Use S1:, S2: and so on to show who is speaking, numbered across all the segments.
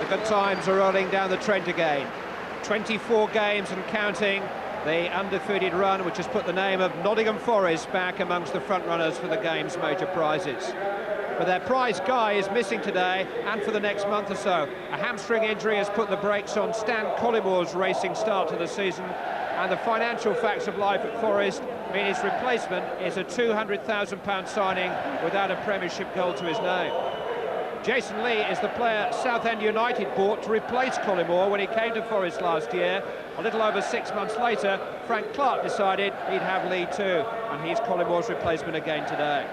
S1: The good times are rolling down the Trent again. 24 games and counting. The undefeated run, which has put the name of Nottingham Forest back amongst the front-runners for the game's major prizes. But their prize guy is missing today and for the next month or so. A hamstring injury has put the brakes on Stan Collimore's racing start to the season, and the financial facts of life at Forest mean his replacement is a £200,000 signing without a Premiership goal to his name. Jason Lee is the player Southend United bought to replace Collimore when he came to Forest last year. A little over 6 months later, Frank Clark decided he'd have Lee too, and he's Collimore's replacement again today.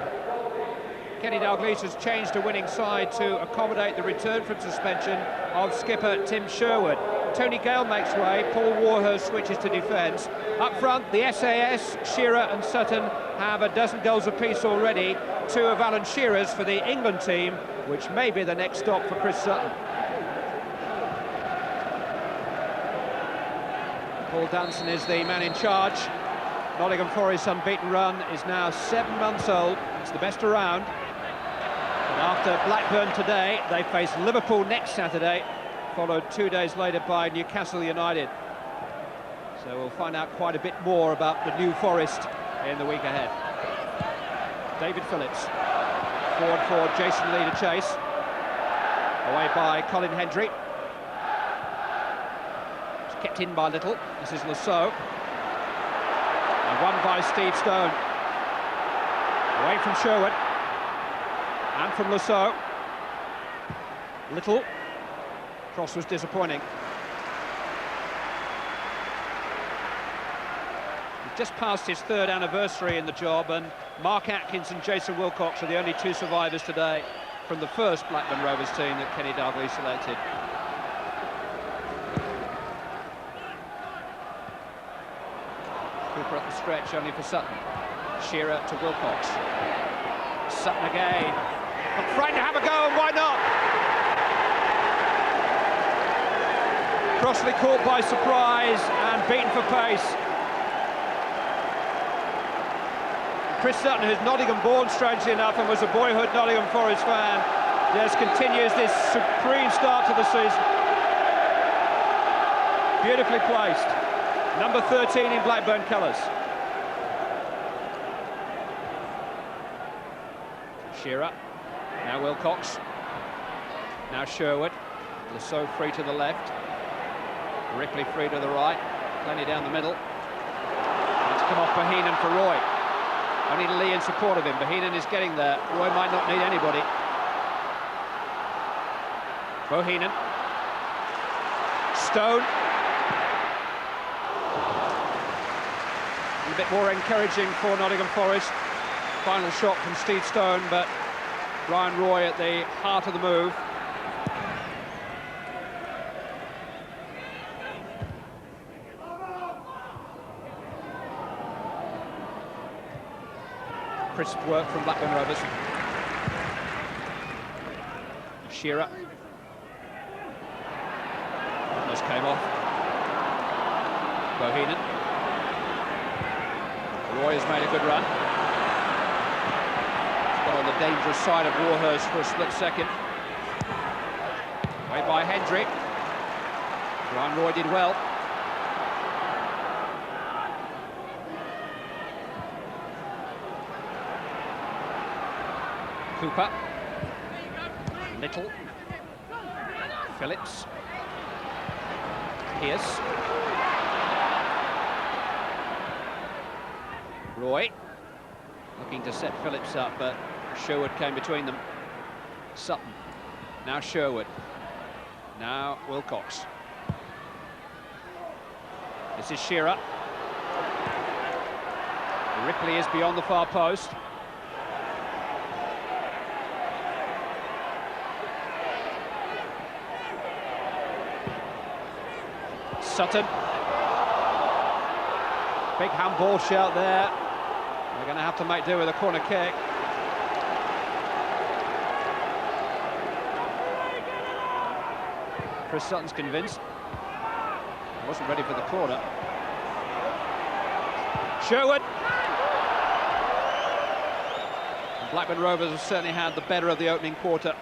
S1: Kenny Dalglish has changed a winning side to accommodate the return from suspension of skipper Tim Sherwood. Tony Gale makes way, Paul Warhurst switches to defence. Up front, the SAS, Shearer and Sutton have a dozen goals apiece already. Two of Alan Shearer's for the England team, which may be the next stop for Chris Sutton. Paul Danson is the man in charge. Nottingham Forest's unbeaten run is now 7 months old. It's the best around. And after Blackburn today, they face Liverpool next Saturday, followed 2 days later by Newcastle United. So we'll find out quite a bit more about the new Forest in the week ahead. David Phillips, forward, Jason Lee to chase. Away by Colin Hendry. It's kept in by Little. This is Lasso. And won by Steve Stone. Away from Sherwood. And from Lasso. Little. Cross was disappointing. He's just passed his 3rd anniversary in the job, and Mark Atkins and Jason Wilcox are the only 2 survivors today from the first Blackburn Rovers team that Kenny Dalglish selected. Cooper up the stretch, only for Sutton. Shearer to Wilcox. Sutton again. I'm frightened to have a go, and why not? Crossley caught by surprise and beaten for pace. Chris Sutton, who's Nottingham-born, strangely enough, and was a boyhood Nottingham Forest fan, just continues this supreme start to the season. Beautifully placed. Number 13 in Blackburn colours. Shearer. Now Wilcox. Now Sherwood. Lasso free to the left. Ripley free to the right. Plenty down the middle. It's come off Bohinen for Roy. Only Lee in support of him. Bohinen is getting there. Roy might not need anybody. Bohinen. Stone. A bit more encouraging for Nottingham Forest. Final shot from Steve Stone, but Ryan Roy at the heart of the move. Crisp work from Blackburn Rovers. Shearer. Almost came off. Bohinen. Roy has made a good run. He's got on the dangerous side of Warhurst for a split second. Away by Hendry. Ryan Roy did well. Cooper. Little. Phillips. Pierce. Roy. Looking to set Phillips up, but Sherwood came between them. Sutton. Now Sherwood. Now Wilcox. This is Shearer. Ripley is beyond the far post. Sutton. Big handball shout there. They're going to have to make do with a corner kick. Chris Sutton's convinced. Wasn't ready for the corner. Sherwood. And Blackburn Rovers have certainly had the better of the opening quarter.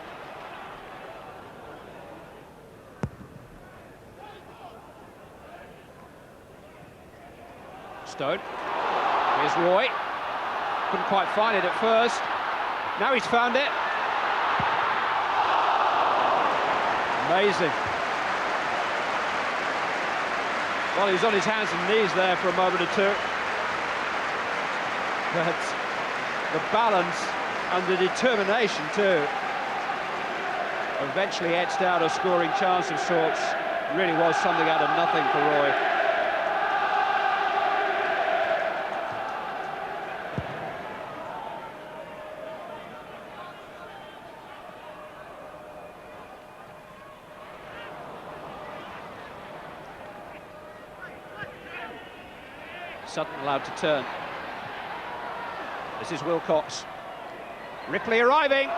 S1: Stone. Here's Roy. Couldn't quite find it at first. Now he's found it. Amazing. Well, he's on his hands and knees there for a moment or two. But the balance and the determination too eventually edged out a scoring chance of sorts. Really was something out of nothing for Roy. Sutton allowed to turn. This is Wilcox. Ripley arriving.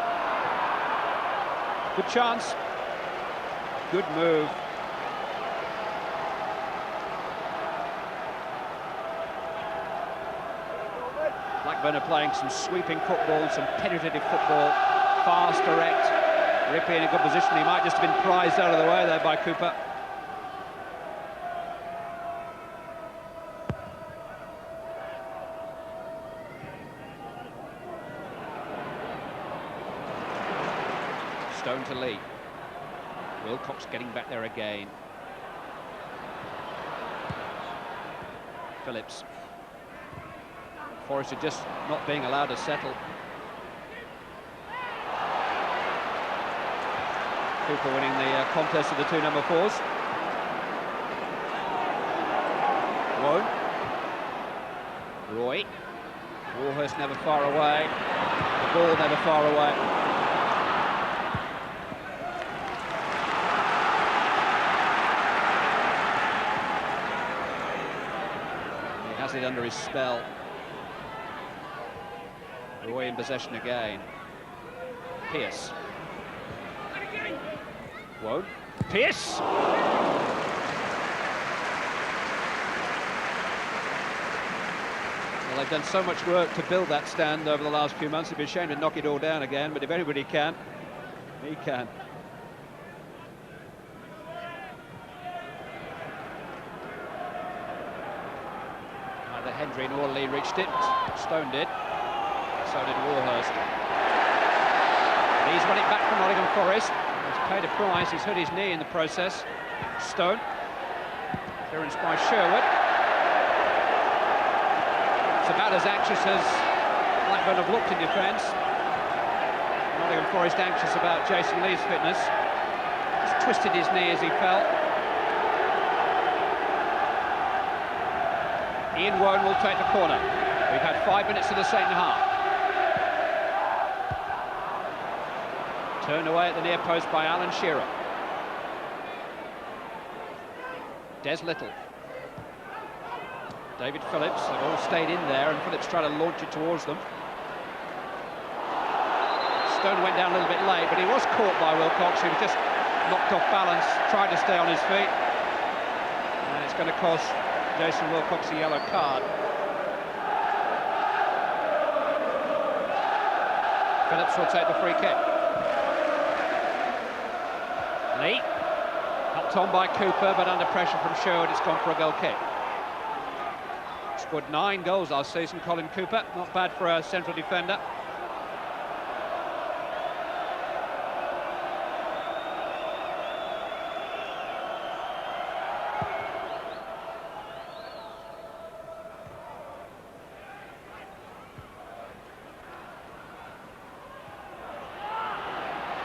S1: Good chance. Good move. Blackburn are playing some sweeping football, some penetrative football, fast, direct. Ripley in a good position. He might just have been prized out of the way there by Cooper. Stone to Lee. Wilcox getting back there again. Phillips. Forrester just not being allowed to settle. Cooper winning the contest of the two number 4s. Wone. Roy. Warhurst never far away. The ball never far away. Has it under his spell. Roy in possession again. Pearce. Wone. Pearce! Well, they've done so much work to build that stand over the last few months. It'd be a shame to knock it all down again, but if anybody can, he can. Neither Hendry nor Lee reached it. Stone did. So did Warhurst. And he's won it back from Nottingham Forest. He's paid a price. He's hurt his knee in the process. Stone. Clearance by Sherwood. It's about as anxious as Blackburn have looked in defence. Nottingham Forest anxious about Jason Lee's fitness. He's twisted his knee as he fell. Ian Wone will take the corner. We've had 5 minutes of the second half. Turned away at the near post by Alan Shearer. Des Little. David Phillips, they've all stayed in there, and Phillips tried to launch it towards them. Stone went down a little bit late, but he was caught by Wilcox, who was just knocked off balance, tried to stay on his feet. And it's going to cost Jason Wilcox a yellow card. Phillips will take the free kick. Lee, helped on by Cooper, but under pressure from Sherwood, it's gone for a goal kick. Scored 9 goals last season, Colin Cooper, not bad for a central defender.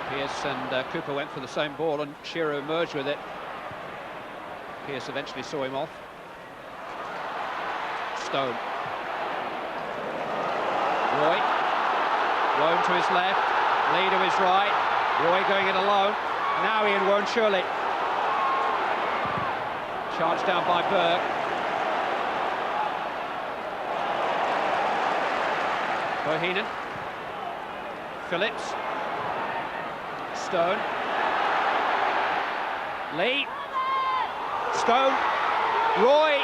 S1: Pearce and Cooper went for the same ball, and Shearer emerged with it. Pearce eventually saw him off. Stone. Roy. Wone to his left, Lee to his right. Roy going it alone. Now Ian Wone surely. Charged down by Burke. Bohinen. Phillips. Stone. Lee. Stone. Roy.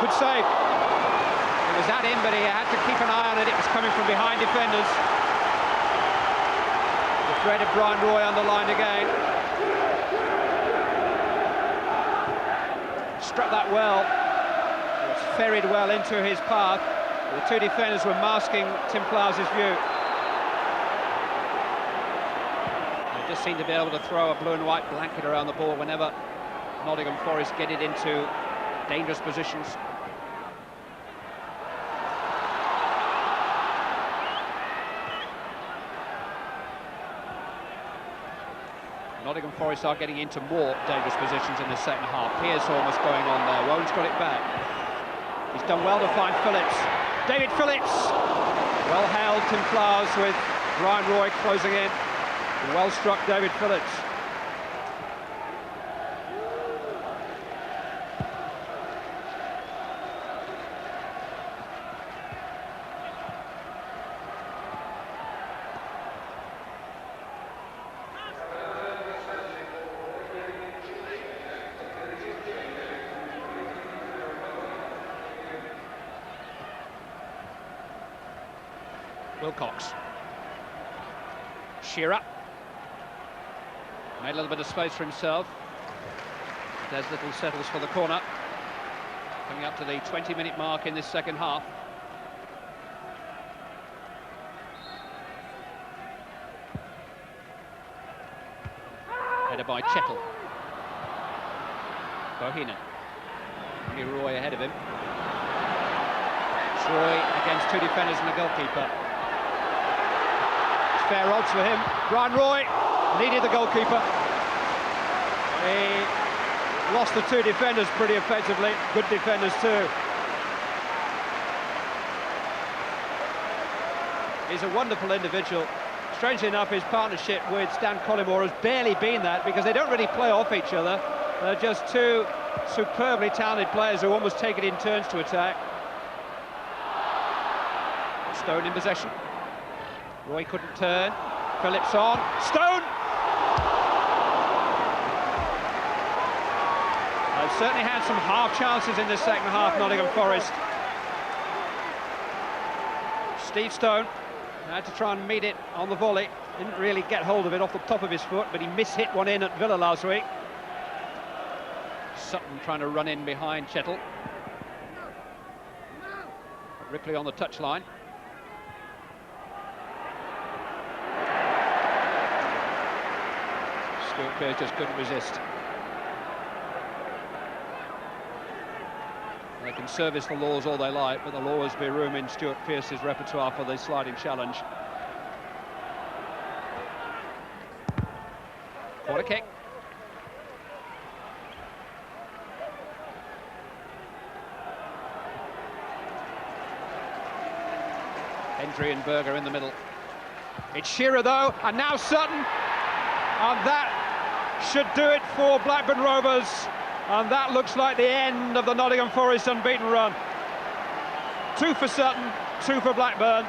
S1: Good save. It was at him, but he had to keep an eye on it. It was coming from behind defenders. The threat of Brian Roy underlined again. Struck that well. It's ferried well into his path. The two defenders were masking Tim Klaus's view. They just seem to be able to throw a blue and white blanket around the ball whenever Nottingham Forest get it into dangerous positions. Nottingham Forest are getting into more dangerous positions in the second half. Pierce almost going on there. Wone's got it back. He's done well to find Phillips. David Phillips! Well held, Tim Klaus with Brian Roy closing in. Well struck David Phillips. Wilcox. Shearer. Made a little bit of space for himself. Des Little settles for the corner. Coming up to the 20-minute mark in this second half. Headed by Chettle. Bohinen. Only Roy ahead of him. Roy against two defenders and the goalkeeper. Fair odds for him. Brian Roy needed the goalkeeper. He lost the two defenders pretty effectively. Good defenders too. He's a wonderful individual. Strangely enough, his partnership with Stan Collymore has barely been that, because they don't really play off each other. They're just two superbly talented players who almost take it in turns to attack. Stone in possession. Roy couldn't turn. Phillips on. Stone! They've certainly had some half chances in the second half, Nottingham Forest. Steve Stone had to try and meet it on the volley. Didn't really get hold of it off the top of his foot, but he mishit one in at Villa last week. Sutton trying to run in behind Chettle. Ripley on the touchline. Stuart Pearce just couldn't resist. They can service the laws all they like, but there'll always be room in Stuart Pearce's repertoire for the sliding challenge. Corner kick. Hendry and Berger in the middle. It's Shearer though, and now Sutton, and that should do it for Blackburn Rovers, and that looks like the end of the Nottingham Forest unbeaten run. 2 for Sutton, 2 for Blackburn.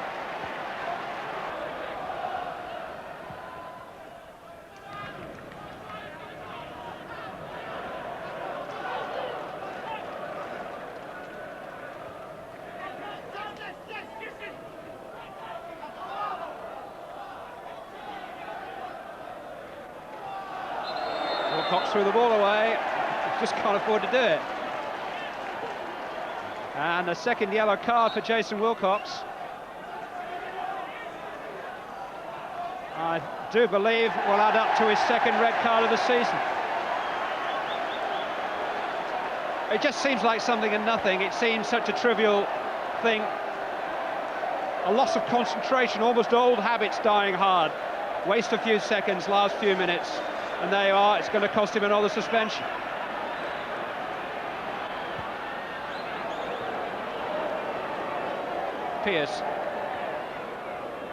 S1: Wilcox threw the ball away, just can't afford to do it. And a second yellow card for Jason Wilcox. I do believe will add up to his second red card of the season. It just seems like something and nothing. It seems such a trivial thing. A loss of concentration, almost old habits dying hard. Waste a few seconds, last few minutes, and there you are. It's going to cost him another suspension. Pierce.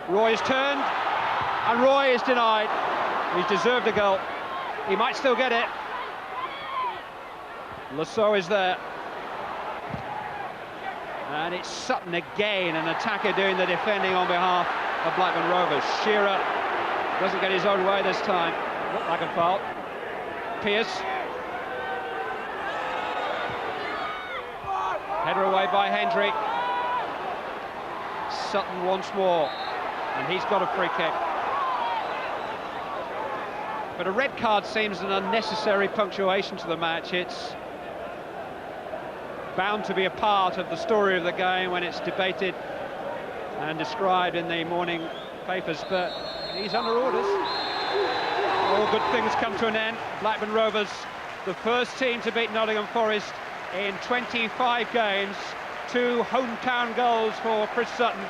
S1: Roy is turned, and Roy is denied. He's deserved a goal. He might still get it. Lasso is there. And it's Sutton again, an attacker doing the defending on behalf of Blackburn Rovers. Shearer doesn't get his own way this time. Looked like a foul. Pierce. Header away by Hendry. Sutton once more, and he's got a free kick. But a red card seems an unnecessary punctuation to the match. It's bound to be a part of the story of the game when it's debated and described in the morning papers, but he's under orders. All good things come to an end. Blackburn Rovers, the first team to beat Nottingham Forest in 25 games. 2 hometown goals for Chris Sutton.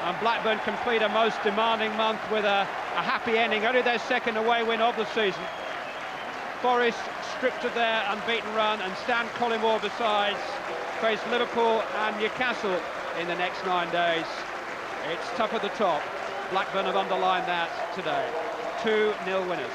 S1: And Blackburn complete a most demanding month with a happy ending, only their second away win of the season. Forest stripped of their unbeaten run, and Stan Collymore besides face Liverpool and Newcastle in the next 9 days. It's tough at the top. Blackburn have underlined that today. 2-0 winners.